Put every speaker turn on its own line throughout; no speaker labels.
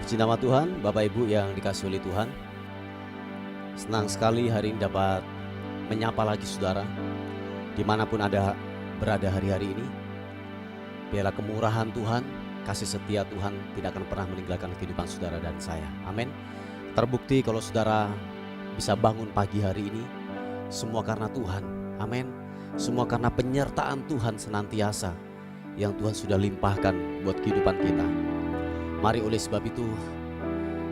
Puji nama Tuhan, Bapak Ibu yang dikasihi oleh Tuhan. Senang sekali hari ini dapat menyapa lagi saudara, dimanapun ada berada hari-hari ini. Biarlah kemurahan Tuhan, kasih setia Tuhan tidak akan pernah meninggalkan kehidupan saudara dan saya. Amin. Terbukti kalau saudara bisa bangun pagi hari ini, semua karena Tuhan. Amin. Semua karena penyertaan Tuhan senantiasa yang Tuhan sudah limpahkan buat kehidupan kita. Mari oleh sebab itu,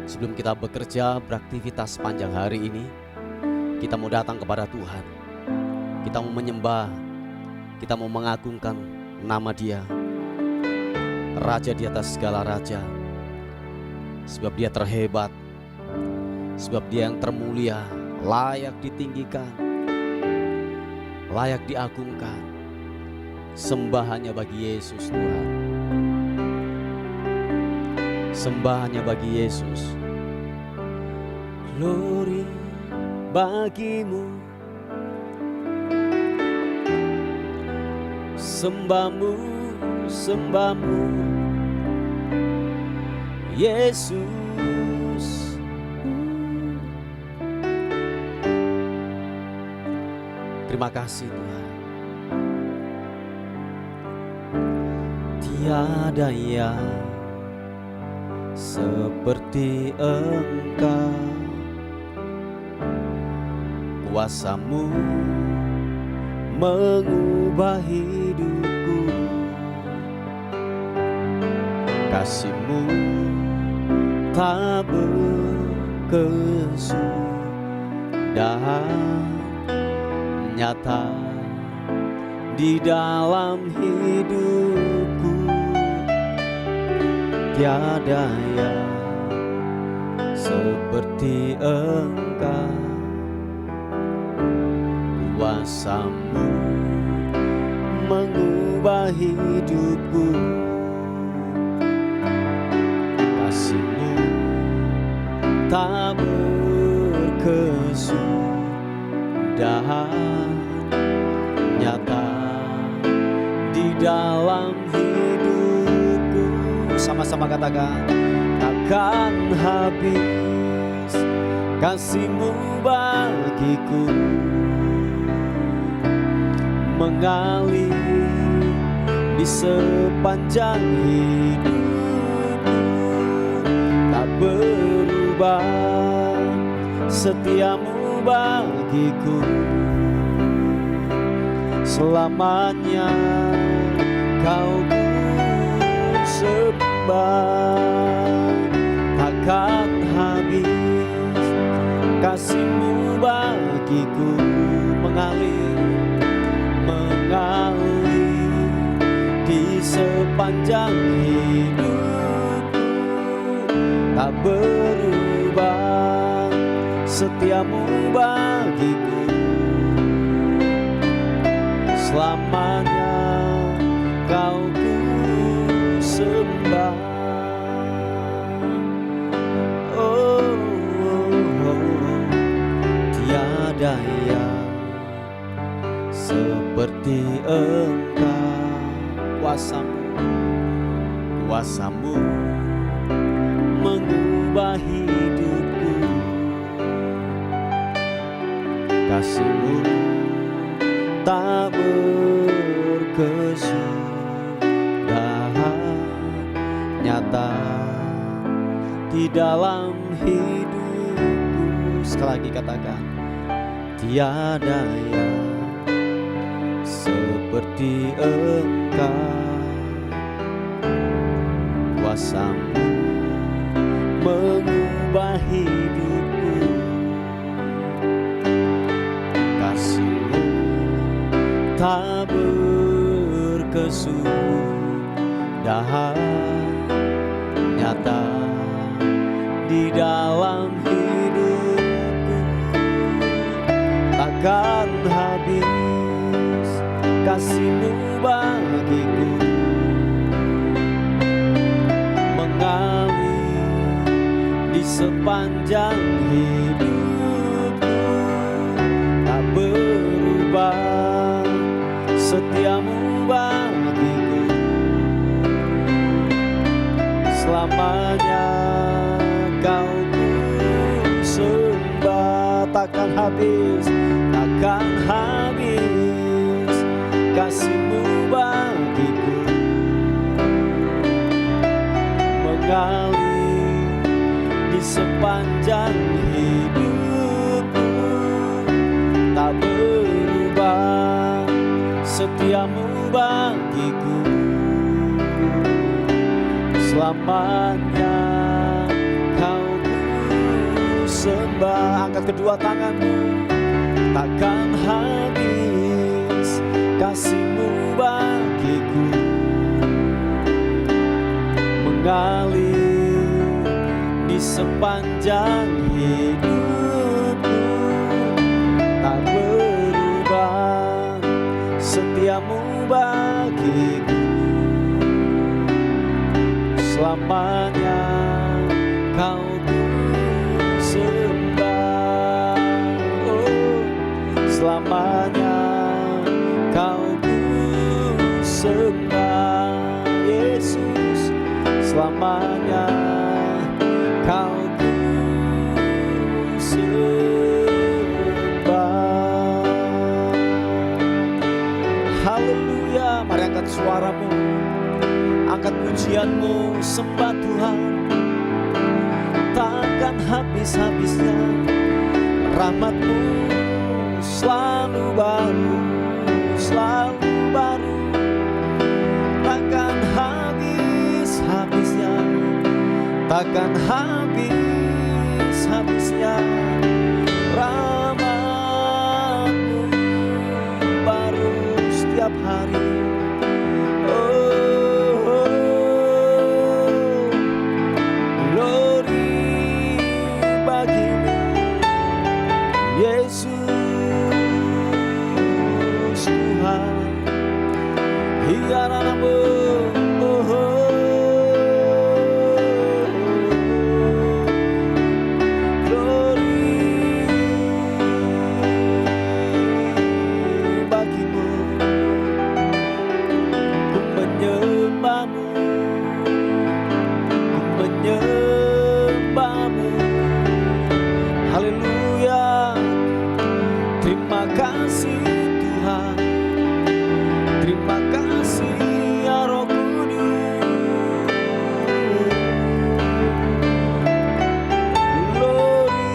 sebelum kita bekerja, beraktivitas sepanjang hari ini, kita mau datang kepada Tuhan. Kita mau menyembah, kita mau mengagungkan nama Dia, Raja di atas segala raja. Sebab Dia terhebat, sebab Dia yang termulia, layak ditinggikan, layak diagungkan. Sembah hanya bagi Yesus Tuhan. Sembah hanya bagi Yesus. Glory bagimu, sembahmu, sembahmu Yesus. Terima kasih Tuhan. Tiada yang seperti Engkau, kuasa-Mu mengubah hidupku, kasih-Mu tak berkesudahan, nyata di dalam hidupku. Tiada yang seperti Engkau, kuasa-Mu mengubah hidupku, kasih-Mu tak berkesudahan, nyata di dalam hidupku. Sama-sama katakan, takkan habis kasih-Mu bagiku, mengalir di sepanjang hidupku. Tak berubah setiamu bagiku, selamanya Kau sembah. Takkan habis kasih-Mu bagiku, mengalir di sepanjang hidupku. Tak berubah setiamu bagiku, selamanya Kau sembah. Oh, tiada yang seperti Engkau, kuasa-Mu mengubah hidupku, kasih-Mu tak berkesudahan, nyata di dalam hidupku. Sekali lagi katakan, tiada yang seperti Engkau, kuasa-Mu mengubah hidupku, kasih-Mu tak berkesudahan, nyata di dalam hidupku. Takkan habis kasih-Mu bagiku, mengalir di sepanjang hidupku. Tak berubah setiamu bagiku, selamanya Kau ku sembah, takkan habis kasih-Mu bagiku, mengalir di sepanjang hidupku, tak berubah setia-Mu bagiku selamanya. Kau ku sembah, angkat kedua tanganmu. Takkan habis kasih-Mu bagiku, mengalir di sepanjang hidupku, tak berubah setia-Mu bagiku selamanya. Kau ku sembah, oh, selamanya. Kau ku sembah, Yesus, selamanya. Kau ku sembah. Haleluya. Mari angkat suaramu, angkat pujianmu, sembah Tuhan. Takkan habis-habisnya rahmat-Mu, selalu baru, selalu baru. Takkan habis-habisnya, takkan habis-habisnya rahmat-Mu, baru setiap hari. Haleluya. Terima kasih Tuhan, terima kasih ya Roh Kudus. Glory.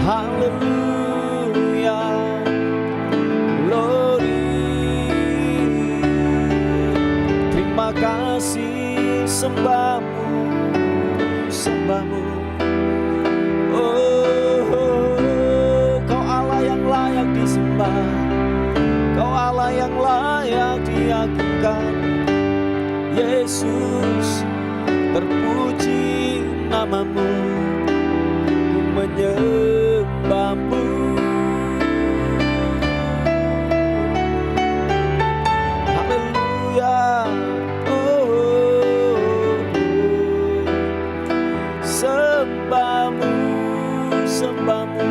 Haleluya. Glory. Terima kasih, sembah-Mu, sembah-Mu. Oh, Kau Allah yang layak disembah, Kau Allah yang layak diagungkan. Yesus, terpuji nama-Mu, ku menyembah-Mu. Haleluya. Sembah-Mu, sembah-Mu,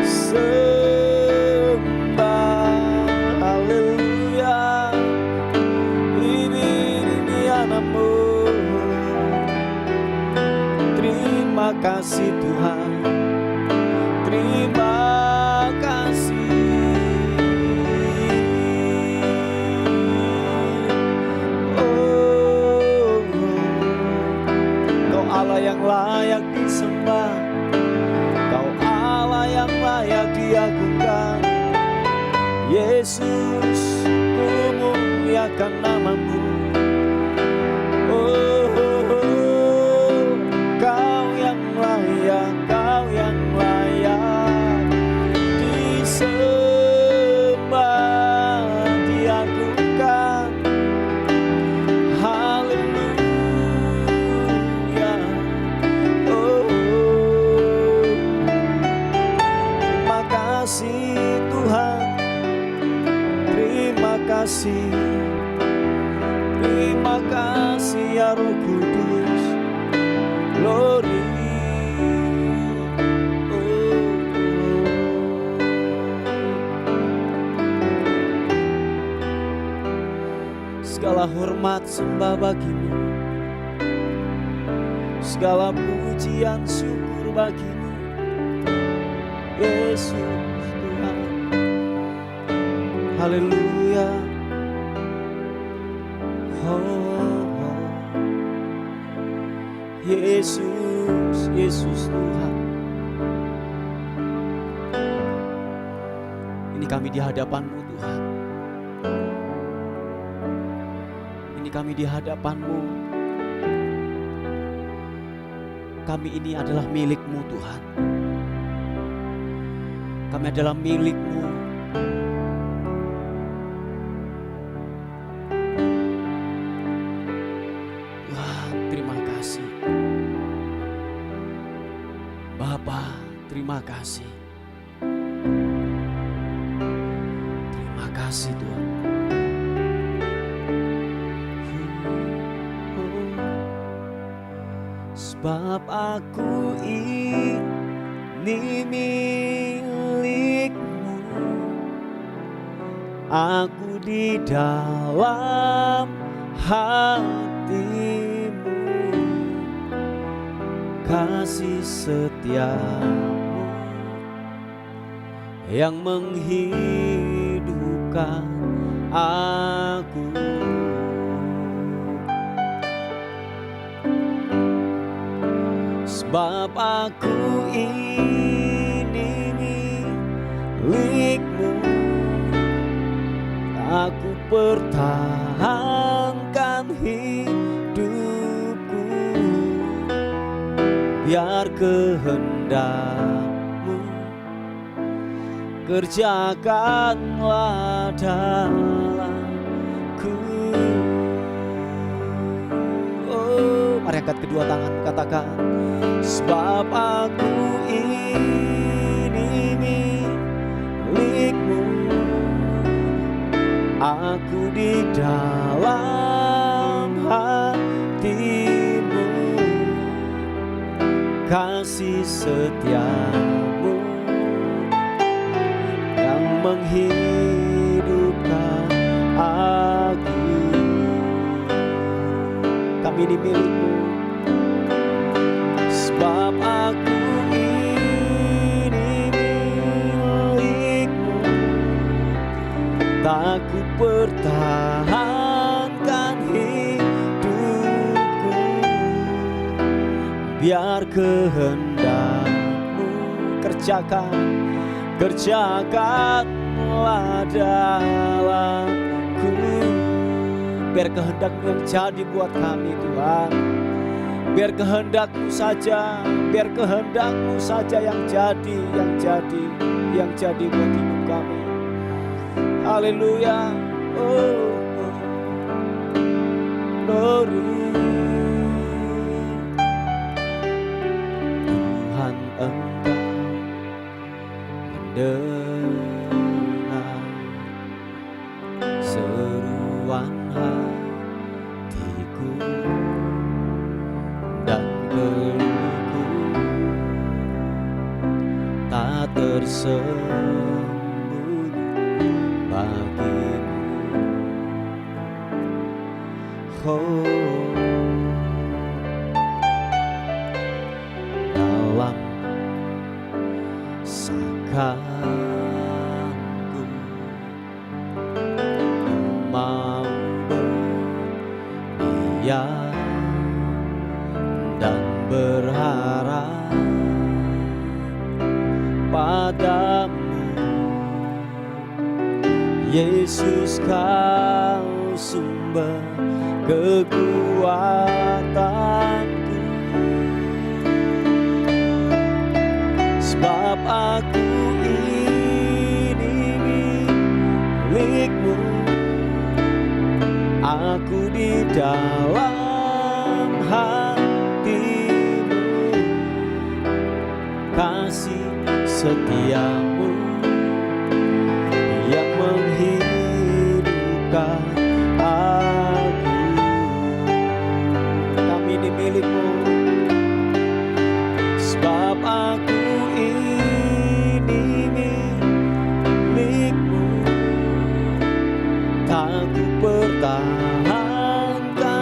sembah. Haleluya. Ini anakmu. Terima kasih Tuhan, terima kasih. Oh, Kau Allah yang layak disembah, Kau Allah yang layak diagungkan. Yesus, ku muliakan nama-Mu. Kau yang layak, Kau yang layak disembah, diagungkan. Haleluya. Terima kasih Tuhan, terima kasih. sembah bagimu, segala pujian syukur bagimu, Yesus Tuhan. Haleluya. Yesus, Yesus Tuhan. Ini kami di hadapan-Mu Tuhan. Ini kami di hadapan-Mu. Kami ini adalah milik-Mu Tuhan. Kami adalah milik-Mu. Tuhan, terima kasih. Bapa, terima kasih. Terima kasih Tuhan. Sebab aku ini milik-Mu, aku di dalam hati-Mu, kasih setiamu yang menghidupkan aku. Sebab aku ini milik-Mu, aku pertahankan hidupku, biar kehendak-Mu kerjakanlah dalamku. Oh, mari angkat kedua tangan, katakan, sebab aku ini milik-Mu, aku di dalam hati-Mu, kasih setiamu yang menghidupkan aku. Kami ini milik-Mu, sebab aku ini milik-Mu, tak ku pertahankan hidupku, biar kehendak-Mu kerjakanlah dalamku. Biar kehendak-Mu yang jadi buat kami Tuhan. Biar kehendak-Mu saja, biar kehendak-Mu saja yang jadi buat hidup kami. Haleluya. Oh, glory. Tuhan, Engkau mendengar seruan hatiku dan geluhku, tak tersembunyi bagimu. Oh, dalam sakanku mau berdiam dan berharap padamu, Yesus, Kau sumber kekuatanku. Sebab aku ini milik-Mu, aku di dalam hati-Mu, kasih setiamu yang menghidupkan aku. Kami ini milik-Mu, sebab aku ini milik-Mu, tak ku pertahankan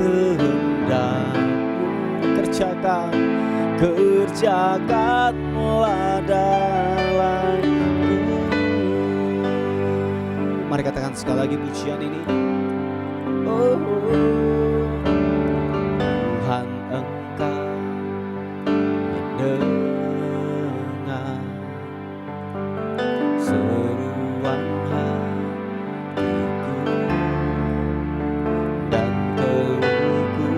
kehendak-Mu, kerjakanlah dalamku. Mari katakan sekali lagi pujian ini. Oh, Tuhan, Engkau mendengar seruan hatiku dan keluhku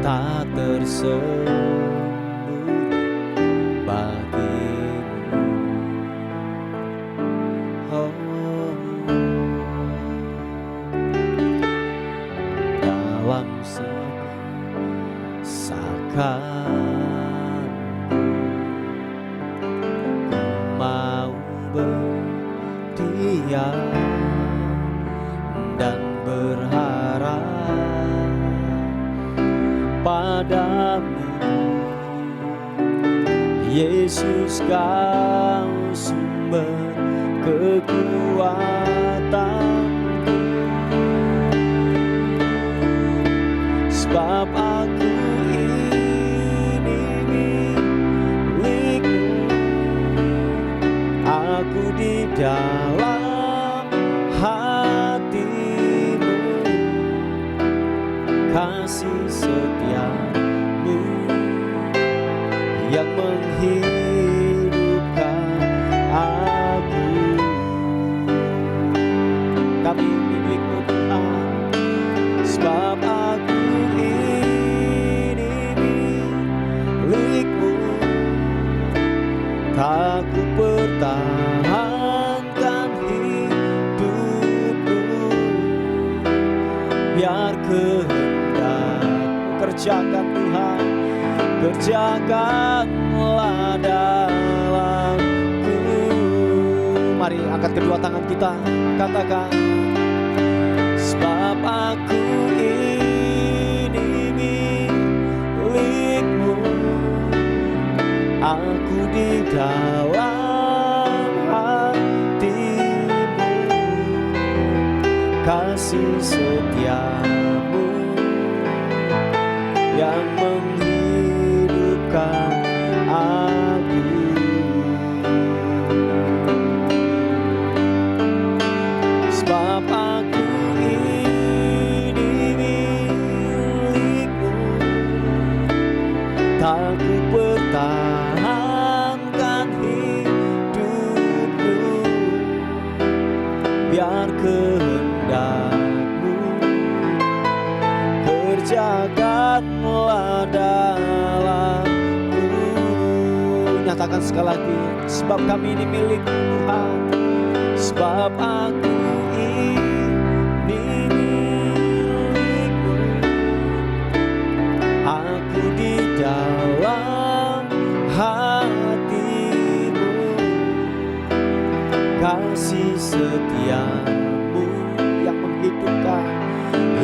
tak tersembunyi bagimu. Oh, dalam sesakan ku mau berdiam dan berharap padamu. Yesus, Kau sumber kekuatanku, sebab aku ini milik-Mu. Aku di dalam hati-Mu, kasih setia-Mu yang menghidupkan aku. Kami milik-Mu Tuhan, sebab aku ini milik-Mu. Tak ku pertahankan hidupku, biar kehendak-Mu kerjakan Tuhan, kerjakanlah dalamku. Mari angkat kedua tangan kita, katakan, sebab aku ini milik-Mu. Aku di dalam hati-Mu, kasih setia-Mu yang menghidupkan aku. Sebab aku ini milik-Mu, tak ku pertahankan hidupku, biar kehendak-Mu kerjakanlah dalamku. Nyatakan sekali lagi, sebab kami ini milik-Mu Tuhan, sebab aku ini milik-Mu. Aku di dalam hati-Mu, kasih setia-Mu yang menghidupkan,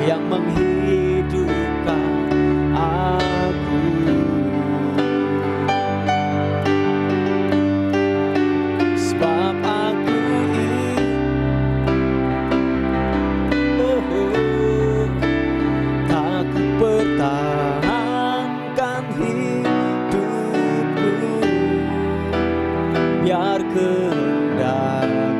yang menghidupkan aku. Sebab aku ini, tak ku pertahankan hidupku, biar kehendak-Mu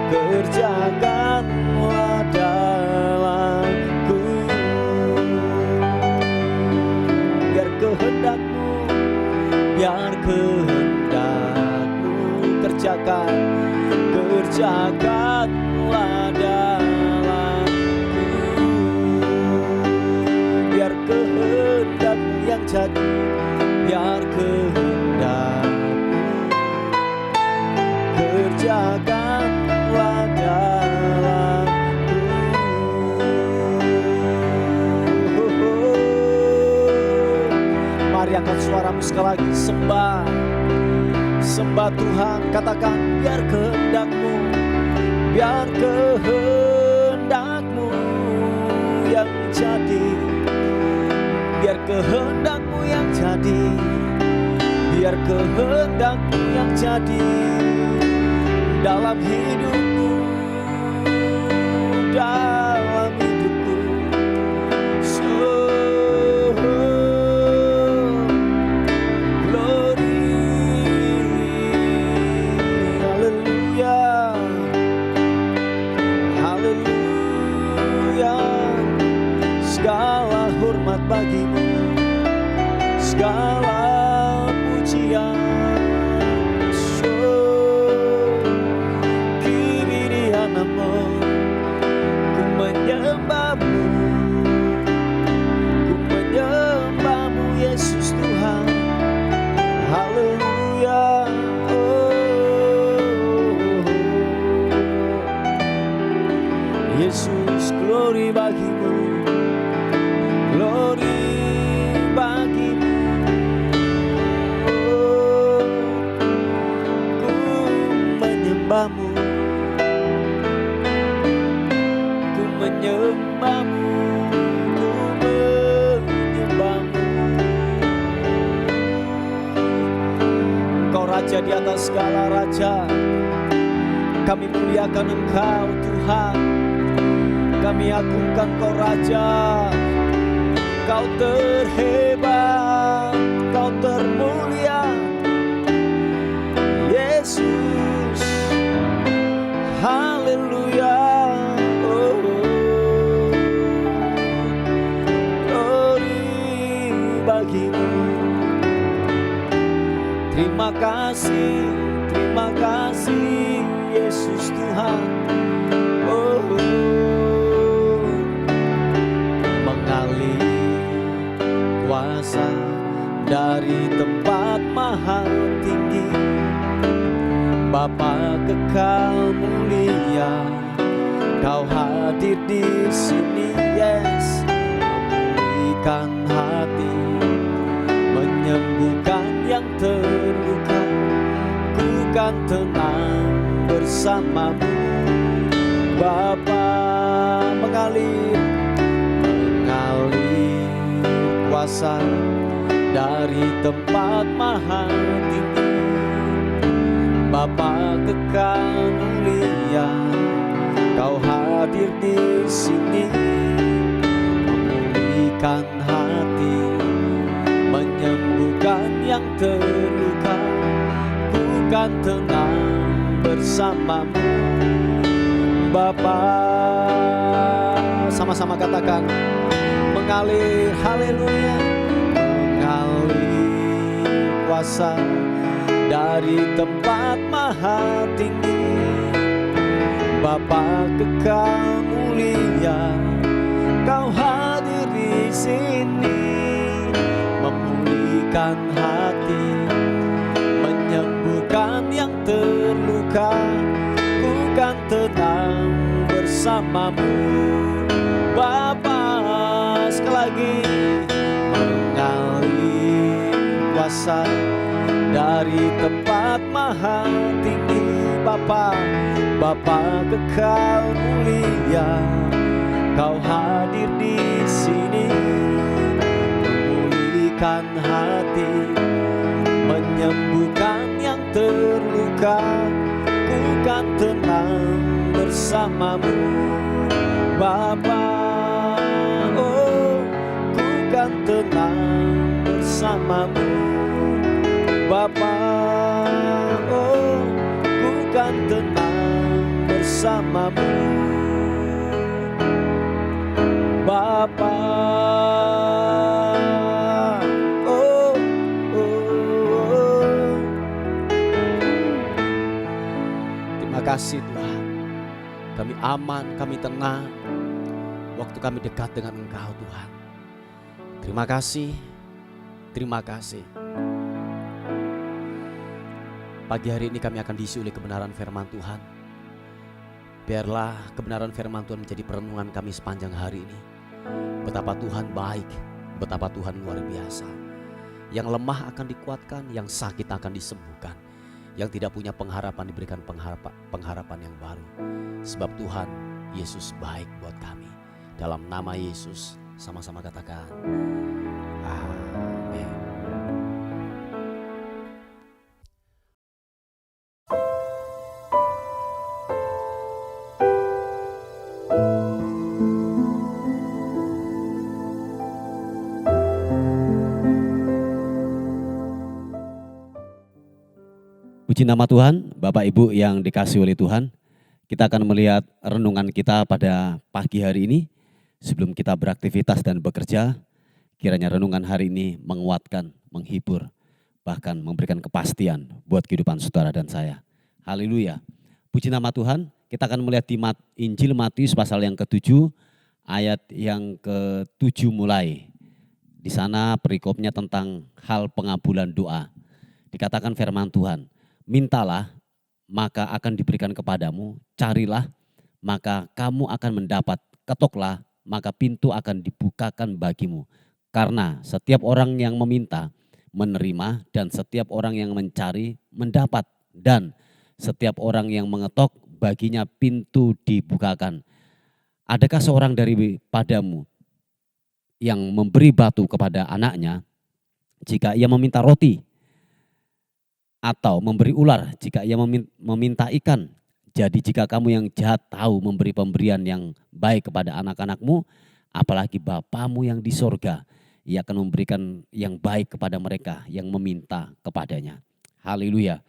kerjakanlah dalamku. Biar kehendak-Mu, biar kehendak-Mu kerjakanlah dalamku. Biar kehendak-Mu yang jadi, biar kehendak-Mu kerjakanlah dalamku. Mari angkat suaramu sekali lagi, sembah, sembah Tuhan. Katakan, biar kehendak-Mu, biar kehendak-Mu yang jadi, biar kehendak-Mu yang jadi, biar kehendak-Mu yang jadi dalam hidupku, dalam hidupku. Glory, haleluya, haleluya. Segala hormat bagimu, segala pujian. Ku menyembahmu, Yesus Tuhan. Haleluya. Yesus, glory bagimu, glory bagimu. Ku menyembahmu, ku menyembahmu, ku menyembahmu. Engkau Raja di atas segala raja. Kami muliakan Engkau Tuhan. Kami agungkan Kau Raja. Kau terhebat, Kau termulia, Yesus. Haleluya. Glory bagimu. Terima kasih Yesus Tuhan. Mengalir kuasa dari tempat maha tinggi, Bapa kekal mulia, Kau hadir di sini, yes. Memulihkan hati, menyembuhkan yang terluka. Ku kan tenang bersamamu, Bapa. Mengalir kuasa dari tempat maha tinggi, Bapa kekal mulia, Kau hadir di sini. Memulihkan hati, menyembuhkan yang terluka. Ku kan tenang bersamamu, Bapa. Sama-sama katakan, mengalir, haleluya. Mengalir kuasa dari tempat maha tinggi, Bapa kekal mulia, Kau hadir di sini. Memulihkan hati, menyembuhkan yang terluka. Ku kan tenang bersamamu, Bapa. Sekali lagi, mengalir kuasa dari tempat maha tinggi, Bapa. Bapa kekal mulia, Kau hadir di sini. Memulihkan hati, menyembuhkan yang terluka. Ku kan tenang bersamamu, Bapa. Oh, ku kan tenang bersamamu, Bapa. Oh, ku kan tenang bersamamu, Bapa. Oh, oh. Terima kasih Tuhan. Kami aman, kami tenang waktu kami dekat dengan Engkau Tuhan. Terima kasih, terima kasih. Pagi hari ini kami akan diisi oleh kebenaran firman Tuhan. Biarlah kebenaran firman Tuhan menjadi perenungan kami sepanjang hari ini. Betapa Tuhan baik, betapa Tuhan luar biasa. Yang lemah akan dikuatkan, yang sakit akan disembuhkan. Yang tidak punya pengharapan diberikan pengharapan yang baru. Sebab Tuhan Yesus baik buat kami. Dalam nama Yesus, sama-sama katakan amin. Puji nama Tuhan, Bapak Ibu yang dikasihi oleh Tuhan. Kita akan melihat renungan kita pada pagi hari ini. Sebelum kita beraktivitas dan bekerja, kiranya renungan hari ini menguatkan, menghibur, bahkan memberikan kepastian buat kehidupan saudara dan saya. Haleluya. Puji nama Tuhan, kita akan melihat di Injil Matius pasal yang ke-7, ayat yang ke-7 mulai. Di sana perikopnya tentang hal pengabulan doa. Dikatakan firman Tuhan, mintalah maka akan diberikan kepadamu, carilah maka kamu akan mendapat, ketoklah maka pintu akan dibukakan bagimu. Karena setiap orang yang meminta menerima, dan setiap orang yang mencari mendapat, dan setiap orang yang mengetok baginya pintu dibukakan. Adakah seorang daripadamu yang memberi batu kepada anaknya jika ia meminta roti? Atau memberi ular jika ia meminta ikan? Jadi jika kamu yang jahat tahu memberi pemberian yang baik kepada anak-anakmu, apalagi Bapamu yang di sorga, ia akan memberikan yang baik kepada mereka yang meminta kepadanya. Haleluya.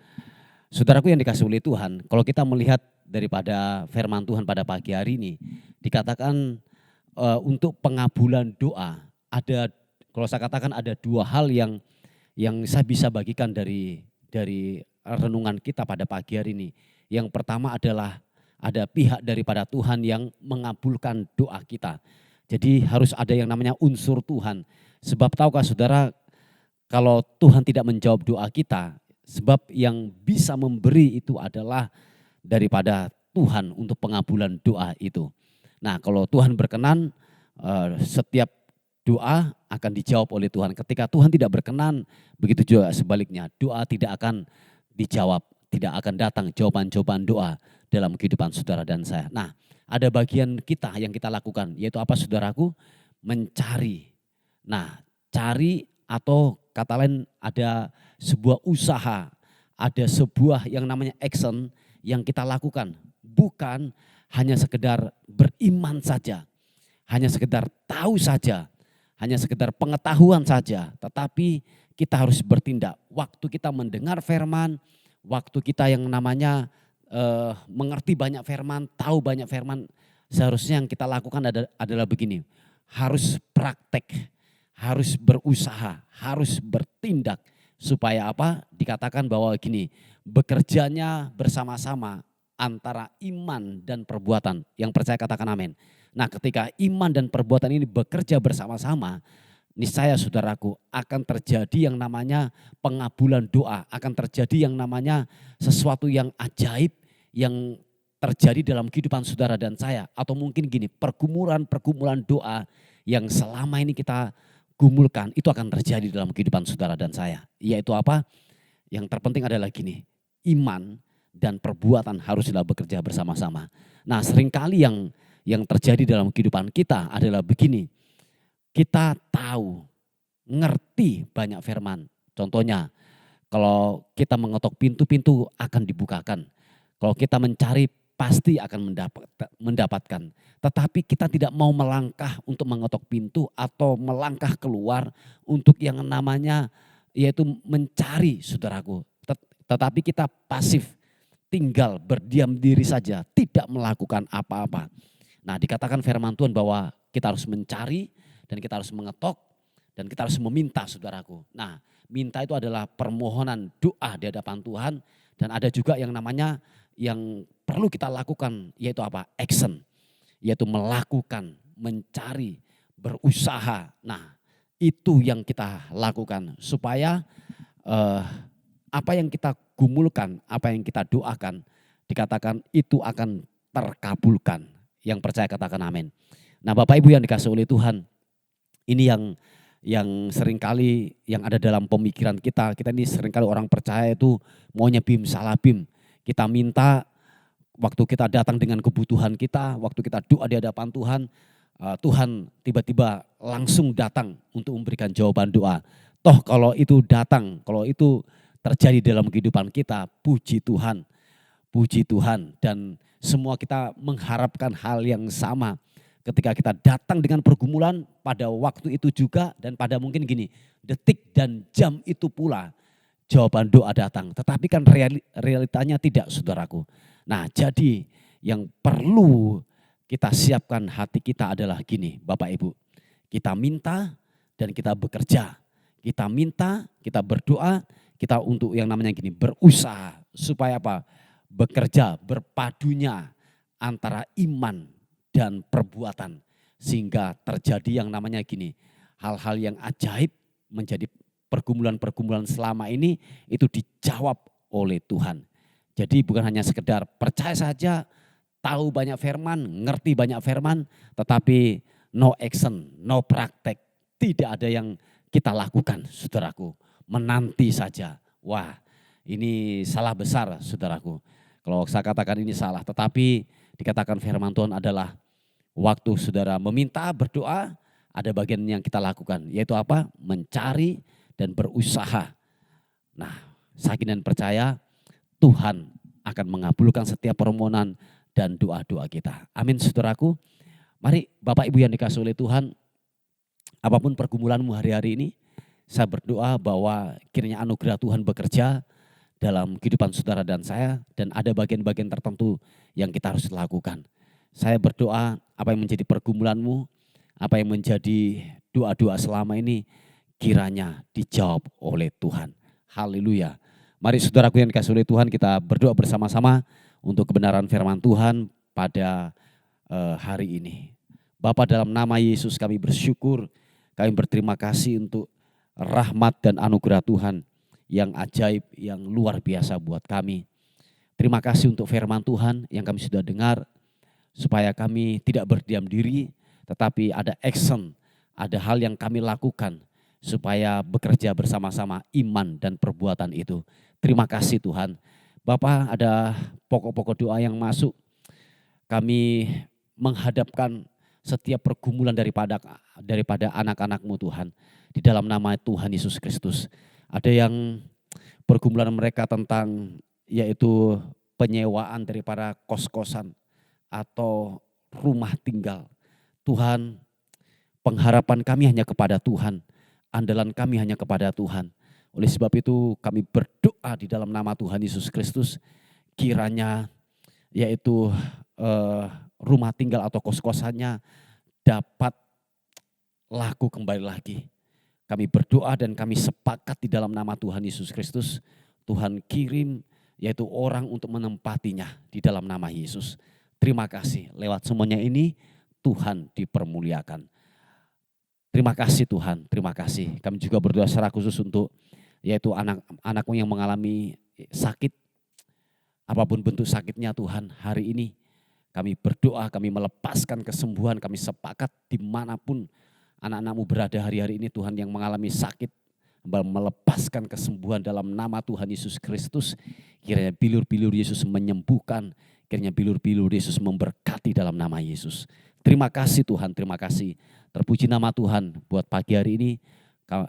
Saudaraku yang dikasihi oleh Tuhan, kalau kita melihat daripada firman Tuhan pada pagi hari ini, dikatakan untuk pengabulan doa, kalau saya katakan ada dua hal yang saya bisa bagikan dari renungan kita pada pagi hari ini. Yang pertama adalah ada pihak daripada Tuhan yang mengabulkan doa kita. Jadi harus ada yang namanya unsur Tuhan. Sebab tahukah saudara, kalau Tuhan tidak menjawab doa kita, sebab yang bisa memberi itu adalah daripada Tuhan untuk pengabulan doa itu. Nah, kalau Tuhan berkenan, setiap doa akan dijawab oleh Tuhan. Ketika Tuhan tidak berkenan, begitu juga sebaliknya. Doa tidak akan dijawab, tidak akan datang jawaban-jawaban doa dalam kehidupan saudara dan saya. Nah, ada bagian kita yang kita lakukan, yaitu apa saudaraku? Mencari. Nah, cari atau kata lain ada sebuah usaha, ada sebuah yang namanya action yang kita lakukan. Bukan hanya sekedar beriman saja, hanya sekedar tahu saja, hanya sekedar pengetahuan saja, tetapi kita harus bertindak. Waktu kita mendengar firman, waktu kita yang namanya mengerti banyak firman, tahu banyak firman, seharusnya yang kita lakukan adalah begini. Harus praktek, harus berusaha, harus bertindak. Supaya apa? Dikatakan bahwa gini, bekerjanya bersama-sama antara iman dan perbuatan. Yang percaya katakan amin. Nah, ketika iman dan perbuatan ini bekerja bersama-sama, niscaya saudaraku akan terjadi yang namanya pengabulan doa, akan terjadi yang namanya sesuatu yang ajaib yang terjadi dalam kehidupan saudara dan saya. Atau mungkin gini, pergumulan doa yang selama ini kita gumulkan itu akan terjadi dalam kehidupan saudara dan saya. Yaitu apa? Yang terpenting adalah gini, iman dan perbuatan haruslah bekerja bersama-sama. Nah, seringkali yang terjadi dalam kehidupan kita adalah begini. Kita tahu, ngerti banyak firman. Contohnya, kalau kita mengetok pintu akan dibukakan. Kalau kita mencari pasti akan mendapatkan. Tetapi kita tidak mau melangkah untuk mengetok pintu atau melangkah keluar untuk yang namanya yaitu mencari saudaraku. Tetapi kita pasif, tinggal berdiam diri saja, tidak melakukan apa-apa. Nah, dikatakan firman Tuhan bahwa kita harus mencari dan kita harus mengetok dan kita harus meminta saudaraku. Nah, minta itu adalah permohonan doa di hadapan Tuhan, dan ada juga yang namanya yang perlu kita lakukan yaitu apa? Action, yaitu melakukan, mencari, berusaha. Nah, itu yang kita lakukan supaya apa yang kita gumulkan, apa yang kita doakan, dikatakan itu akan terkabulkan. Yang percaya katakan amin. Nah, Bapak Ibu yang dikasihi oleh Tuhan, ini yang seringkali yang ada dalam pemikiran kita ini seringkali orang percaya itu maunya bim salah bim. Kita minta, waktu kita datang dengan kebutuhan kita, waktu kita doa di hadapan Tuhan, Tuhan tiba-tiba langsung datang untuk memberikan jawaban doa. Toh kalau itu datang, kalau itu terjadi dalam kehidupan kita, puji Tuhan. Puji Tuhan, dan semua kita mengharapkan hal yang sama. Ketika kita datang dengan pergumulan pada waktu itu juga, dan pada mungkin gini, detik dan jam itu pula
jawaban doa datang. Tetapi kan realitanya tidak, saudaraku. Nah, jadi yang perlu kita siapkan hati kita adalah gini, Bapak Ibu. Kita minta dan kita bekerja. Kita minta, kita berdoa, kita untuk yang namanya gini, berusaha supaya apa? Bekerja, berpadunya antara iman dan perbuatan. Sehingga terjadi yang namanya gini, hal-hal yang ajaib menjadi pergumulan-pergumulan selama ini itu dijawab oleh Tuhan. Jadi bukan hanya sekedar percaya saja, tahu banyak firman, ngerti banyak firman, tetapi no action, no praktek. Tidak ada yang kita lakukan, saudaraku. Menanti saja. Wah, ini salah besar, saudaraku. Kalau saya katakan ini salah, tetapi dikatakan firman Tuhan adalah waktu saudara meminta, berdoa, ada bagian yang kita lakukan. Yaitu apa? Mencari dan berusaha. Nah, saya dan percaya Tuhan akan mengabulkan setiap permohonan dan doa-doa kita. Amin, saudaraku. Mari Bapak Ibu yang dikasihi oleh Tuhan, apapun pergumulanmu hari-hari ini, saya berdoa bahwa kiranya anugerah Tuhan bekerja dalam kehidupan saudara dan saya, dan ada bagian-bagian tertentu yang kita harus lakukan. Saya berdoa apa yang menjadi pergumulanmu, apa yang menjadi doa-doa selama ini, kiranya dijawab oleh Tuhan. Haleluya. Mari saudaraku yang dikasihi oleh Tuhan, kita berdoa bersama-sama untuk kebenaran firman Tuhan pada hari ini. Bapa, dalam nama Yesus kami bersyukur, kami berterima kasih untuk rahmat dan anugerah Tuhan yang ajaib, yang luar biasa buat kami. Terima kasih untuk firman Tuhan yang kami sudah dengar, supaya kami tidak berdiam diri, tetapi ada action, ada hal yang kami lakukan, supaya bekerja bersama-sama iman dan perbuatan itu. Terima kasih Tuhan. Bapak, ada pokok-pokok doa yang masuk. Kami menghadapkan setiap pergumulan daripada anak-anak-Mu Tuhan. Di dalam nama Tuhan Yesus Kristus. Ada yang pergumulan mereka tentang yaitu penyewaan daripada kos-kosan atau rumah tinggal. Tuhan, pengharapan kami hanya kepada Tuhan. Andalan kami hanya kepada Tuhan. Oleh sebab itu kami berdoa di dalam nama Tuhan Yesus Kristus, kiranya yaitu rumah tinggal atau kos-kosannya dapat laku kembali lagi. Kami berdoa dan kami sepakat di dalam nama Tuhan Yesus Kristus, Tuhan kirim yaitu orang untuk menempatinya di dalam nama Yesus. Terima kasih, lewat semuanya ini Tuhan dipermuliakan. Terima kasih Tuhan, terima kasih. Kami juga berdoa secara khusus untuk yaitu anak-anakmu yang mengalami sakit, apapun bentuk sakitnya Tuhan, hari ini kami berdoa, kami melepaskan kesembuhan, kami sepakat dimanapun anak-anakmu berada hari-hari ini Tuhan yang mengalami sakit, melepaskan kesembuhan dalam nama Tuhan Yesus Kristus. Kiranya bilur-bilur Yesus menyembuhkan, kiranya bilur-bilur Yesus memberkati dalam nama Yesus. Terima kasih Tuhan, terima kasih. Terpuji nama Tuhan buat pagi hari ini.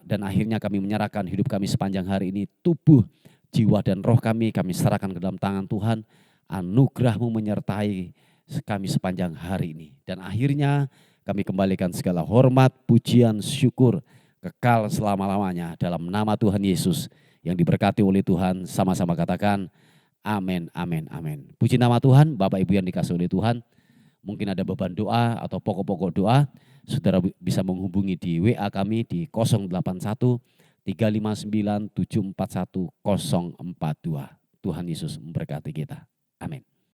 Dan akhirnya kami menyerahkan hidup kami sepanjang hari ini, tubuh, jiwa dan roh kami serahkan ke dalam tangan Tuhan. Anugerah-Mu menyertai kami sepanjang hari ini. Dan akhirnya kami kembalikan segala hormat, pujian, syukur, kekal selama-lamanya dalam nama Tuhan Yesus yang diberkati oleh Tuhan. Sama-sama katakan amin, amin, amin. Puji nama Tuhan. Bapak Ibu yang dikasihi oleh Tuhan, mungkin ada beban doa atau pokok-pokok doa, saudara bisa menghubungi di WA kami di 081 359 741 042. Tuhan Yesus memberkati kita. Amin.